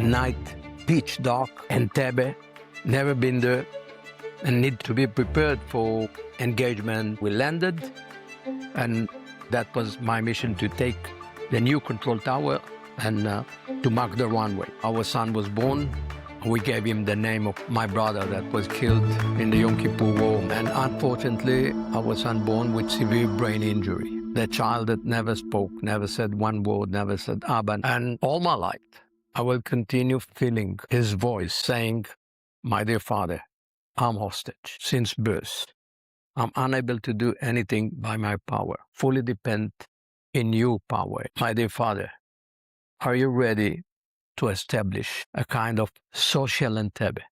night, pitch dark, Entebbe, never been there, and need to be prepared for engagement. We landed, and that was my mission, to take the new control tower and to mark the runway. Our son was born. We gave him the name of my brother that was killed in the Yom Kippur War. And unfortunately, our son born with severe brain injury. The child that never spoke, never said one word, never said Abba. And all my life, I will continue feeling his voice saying, "My dear father, I'm hostage since birth. I'm unable to do anything by my power. Fully depend in your power. My dear father, are you ready to establish a kind of social Entebbe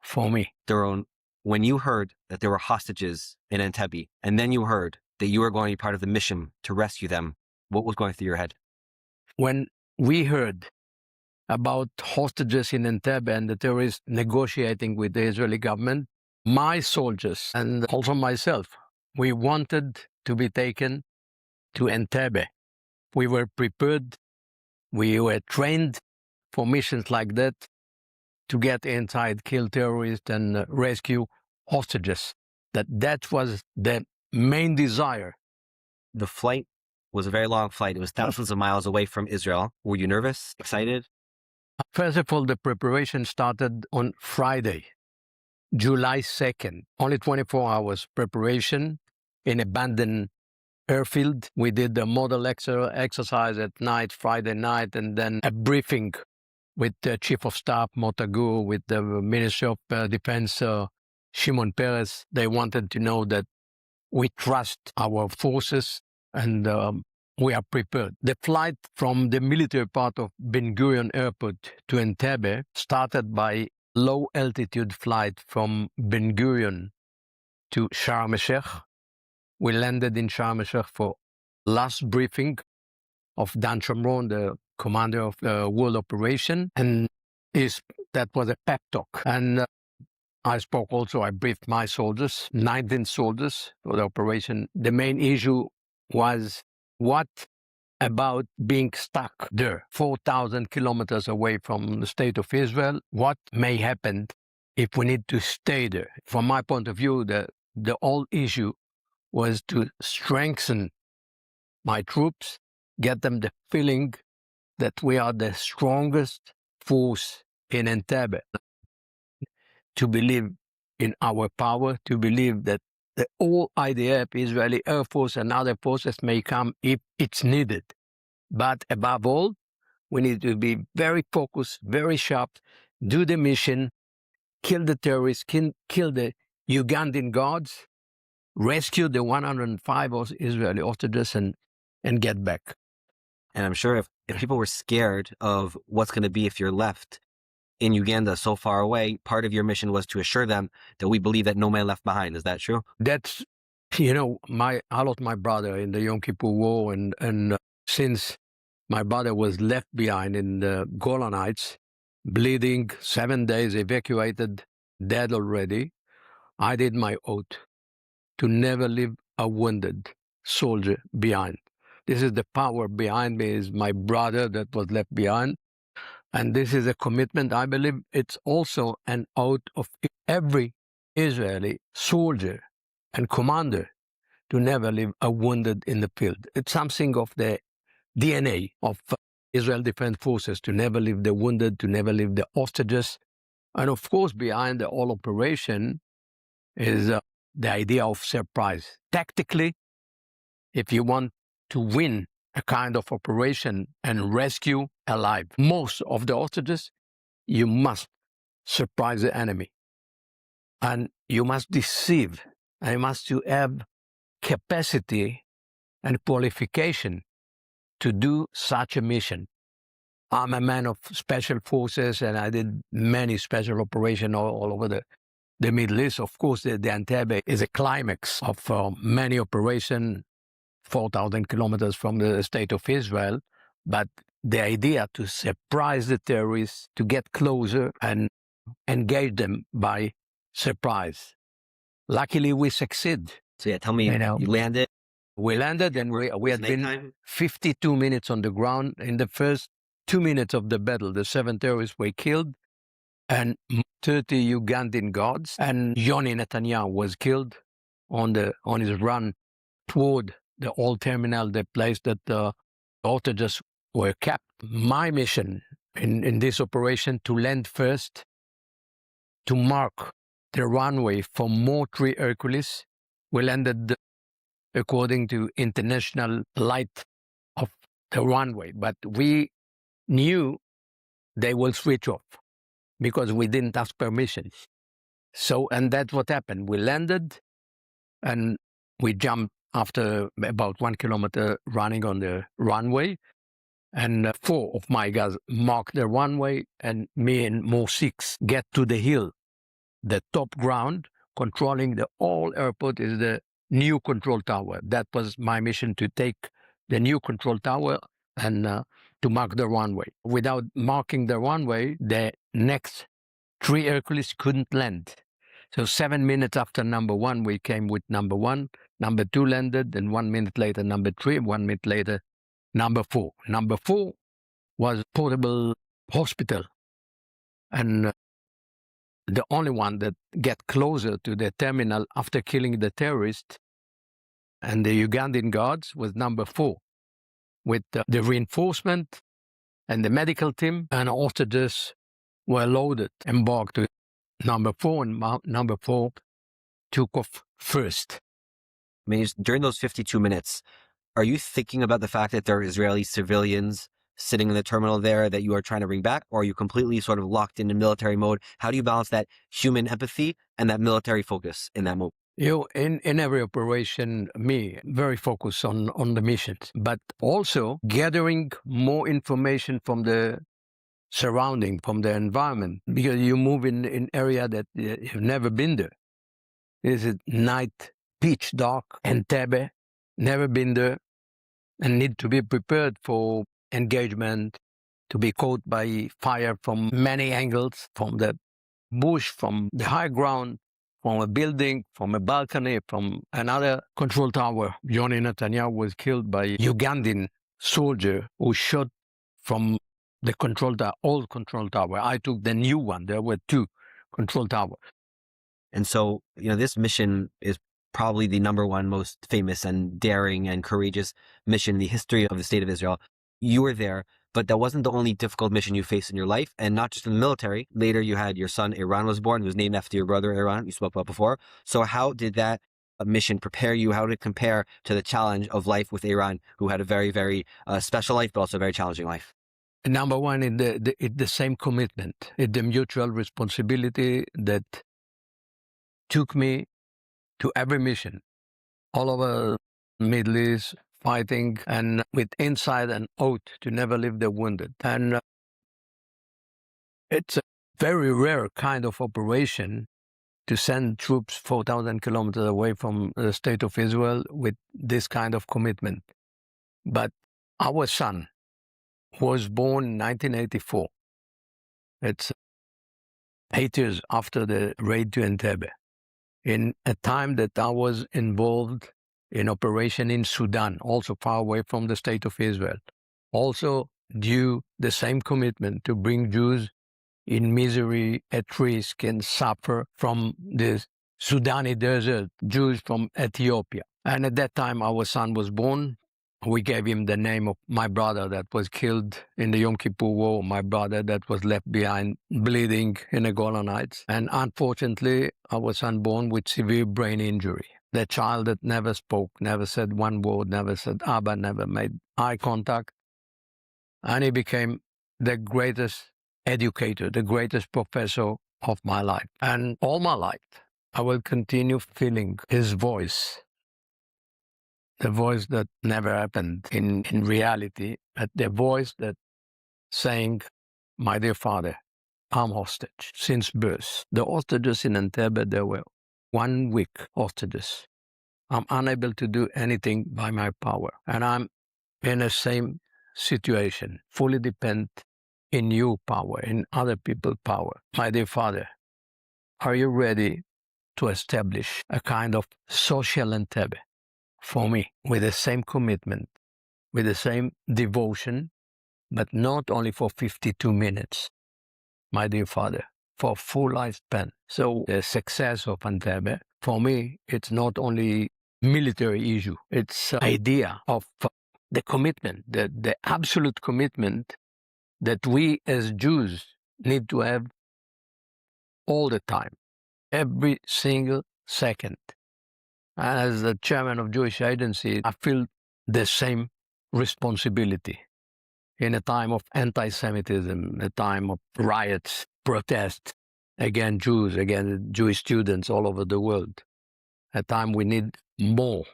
for me?" Doron, when you heard that there were hostages in Entebbe, and then you heard that you were going to be part of the mission to rescue them, what was going through your head? When we heard about hostages in Entebbe and the terrorists negotiating with the Israeli government, my soldiers and also myself, we wanted to be taken to Entebbe. We were prepared, we were trained for missions like that, to get inside, kill terrorists and rescue hostages. That was the main desire. The flight was a very long flight. It was thousands of miles away from Israel. Were you nervous, excited? First of all, the preparation started on Friday, July 2nd. Only 24 hours preparation in abandoned airfield. We did the model exercise at night, Friday night, and then a briefing with the Chief of Staff, Motagur, with the Ministry of Defense, Shimon Peres. They wanted to know that we trust our forces and we are prepared. The flight from the military part of Ben Gurion Airport to Entebbe started by low-altitude flight from Ben Gurion to Sharm el-Sheikh. We landed in Sharm el-Sheikh for last briefing of Dan Shamron, the commander of the world operation, and that was a pep talk. And I spoke also, I briefed my soldiers, 19 soldiers for the operation. The main issue was, what about being stuck there, 4,000 kilometers away from the state of Israel? What may happen if we need to stay there? From my point of view, the whole issue was to strengthen my troops, get them the feeling that we are the strongest force in Entebbe, to believe in our power, to believe that the whole IDF, Israeli Air Force and other forces may come if it's needed. But above all, we need to be very focused, very sharp, do the mission, kill the terrorists, kill the Ugandan guards, rescue the 105 Israeli hostages and get back. And I'm sure if people were scared of what's going to be if you're left in Uganda so far away, part of your mission was to assure them that we believe that no man left behind. Is that true? That's, I lost my brother in the Yom Kippur War, and since my brother was left behind in the Golan Heights, bleeding, 7 days, evacuated, dead already, I did my oath to never leave a wounded soldier behind. This is the power behind me, is my brother that was left behind. And this is a commitment. I believe it's also an oath of every Israeli soldier and commander to never leave a wounded in the field. It's something of the DNA of Israel Defense Forces, to never leave the wounded, to never leave the hostages. And of course, behind the whole operation is the idea of surprise. Tactically, if you want to win a kind of operation and rescue alive most of the hostages, you must surprise the enemy. And you must deceive, and you must have capacity and qualification to do such a mission. I'm a man of special forces, and I did many special operations all over the Middle East. Of course, the Entebbe is a climax of many operations, 4,000 kilometers from the state of Israel. But the idea to surprise the terrorists, to get closer and engage them by surprise. Luckily, we succeed. So yeah, tell me, you landed? We landed, and we had been 52 minutes on the ground. In the first 2 minutes of the battle, the 7 terrorists were killed, and 30 Ugandan guards, and Yoni Netanyahu was killed on his run toward the old terminal, the place that the hostages were kept. My mission in this operation to land first, to mark the runway for more 3 Hercules. We landed according to international light of the runway, but we knew they will switch off because we didn't ask permission. So, and that's what happened. We landed and we jumped after about 1 kilometer running on the runway. And 4 of my guys marked the runway, and me and more 6 get to the hill, the top ground. Controlling the whole airport is the new control tower. That was my mission, to take the new control tower and to mark the runway. Without marking the runway, the next 3 Hercules couldn't land. So 7 minutes after number 1, we came with number 1. Number 2 landed, and 1 minute later, number 3. 1 minute later, number 4. Number 4 was portable hospital, and the only one that get closer to the terminal after killing the terrorist and the Ugandan guards was number 4, with the reinforcement and the medical team and hostages were loaded, embarked to number 4, and number 4 took off first. I mean, during those 52 minutes, are you thinking about the fact that there are Israeli civilians sitting in the terminal there that you are trying to bring back, or are you completely sort of locked into military mode? How do you balance that human empathy and that military focus in that moment? In every operation, me, very focused on the missions, but also gathering more information from the surrounding, from the environment, because you move in area that you've never been there. It's a night, pitch dark, Entebbe, never been there, and need to be prepared for engagement, to be caught by fire from many angles, from the bush, from the high ground, from a building, from a balcony, from another control tower. Yoni Netanyahu was killed by a Ugandan soldier who shot from the control tower, old control tower. I took the new one. There were 2 control towers. And so, this mission is probably the number 1 most famous and daring and courageous mission in the history of the state of Israel. You were there, but that wasn't the only difficult mission you faced in your life, and not just in the military. Later, you had your son, Eran, was born, who was named after your brother, Eran, you spoke about before. So how did that mission prepare you? How did it compare to the challenge of life with Eran, who had a very, very special life, but also a very challenging life? Number 1, in the same commitment, in the mutual responsibility that took me to every mission, all over Middle East, fighting, and with inside an oath to never leave the wounded. And it's a very rare kind of operation to send troops 4,000 kilometers away from the state of Israel with this kind of commitment. But our son was born in 1984. It's 8 years after the raid to Entebbe, in a time that I was involved in operation in Sudan, also far away from the state of Israel. Also due the same commitment to bring Jews in misery, at risk, and suffer from the Sudani desert, Jews from Ethiopia. And at that time, our son was born. We gave him the name of my brother that was killed in the Yom Kippur War, my brother that was left behind bleeding in the Golan Heights. And unfortunately, our son born with severe brain injury. The child that never spoke, never said one word, never said Abba, never made eye contact. And he became the greatest educator, the greatest professor of my life. And all my life, I will continue feeling his voice. The voice that never happened in reality, but the voice that saying, my dear father, I'm hostage since birth. The hostages in Entebbe, there were 1 week hostages. I'm unable to do anything by my power. And I'm in the same situation, fully depend in your power, in other people's power. My dear father, are you ready to establish a kind of social Entebbe for me, with the same commitment, with the same devotion, but not only for 52 minutes, my dear father, for full lifespan. So the success of Entebbe, for me, it's not only military issue. It's idea of the commitment, the absolute commitment that we as Jews need to have all the time, every single second. As the chairman of Jewish Agency, I feel the same responsibility in a time of anti-Semitism, a time of riots, protests against Jews, against Jewish students all over the world, a time we need more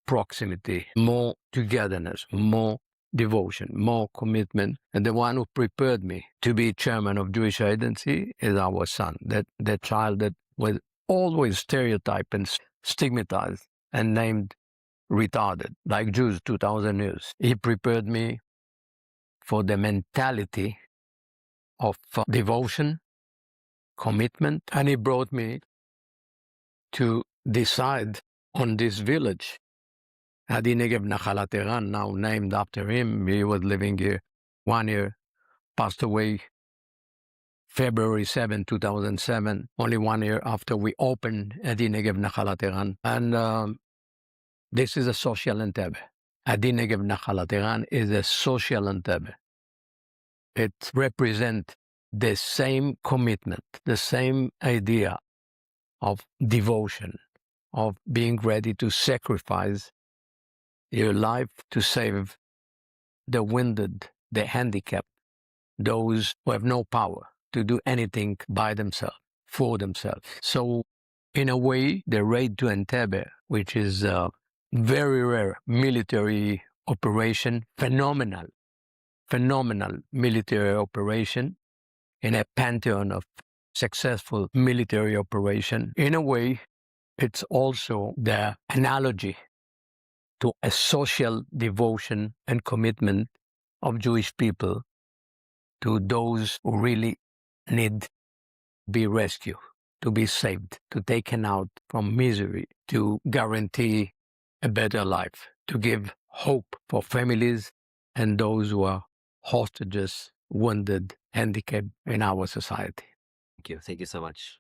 proximity, more togetherness, more devotion, more commitment. And the one who prepared me to be chairman of Jewish Agency is our son, that child that was always stereotyped and stigmatized and named retarded, like Jews 2,000 years. He prepared me for the mentality of devotion, commitment, and he brought me to decide on this village, ADI Negev-Nahalat Eran, now named after him. He was living here 1 year, passed away February 7, 2007, only 1 year after we opened ADI Negev-Nahalat Eran. And this is a social Entebbe. ADI Negev-Nahalat Eran is a social Entebbe. It represents the same commitment, the same idea of devotion, of being ready to sacrifice your life to save the wounded, the handicapped, those who have no power to do anything by themselves, for themselves. So, in a way, the raid to Entebbe, which is a very rare military operation, phenomenal military operation in a pantheon of successful military operation. In a way, it's also the analogy to a social devotion and commitment of Jewish people to those who really need to be rescued, to be saved, to taken out from misery, to guarantee a better life, to give hope for families and those who are hostages, wounded, handicapped in our society. Thank you. Thank you so much.